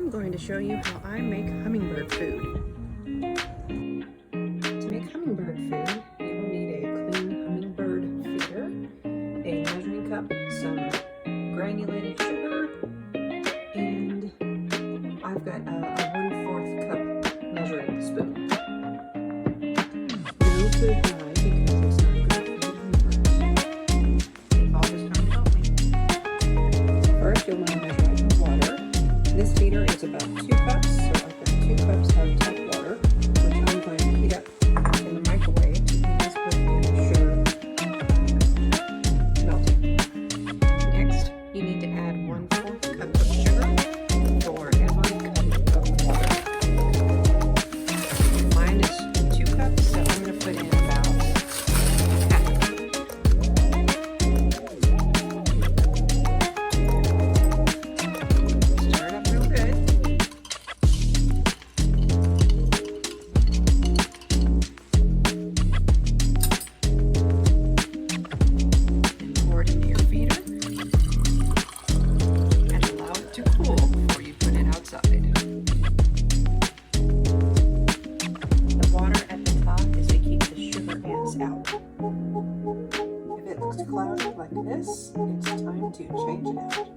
I'm going to show you how I make hummingbird food. To make hummingbird food, you will need a clean hummingbird feeder, a measuring cup, some granulated sugar, and I've got a 1/4 cup measuring spoon. No food dye because it's not good for hummingbirds. All this time to help me. First, you'll want to measure out the water. This feeder is about 2 cups, so I've got 2 cups of tap water, which I'm going to heat up in the microwave to please put the sugar melting. Next, you need to add 1/4 cup of sugar for every cup of water. Mine is 2 cups, so I'm going to put in about half a cup. Stir it up real good. And pour it into your feeder and allow it to cool before you put it outside. The water at the top is to keep the sugar ants out. If it looks cloudy like this, it's time to change it out.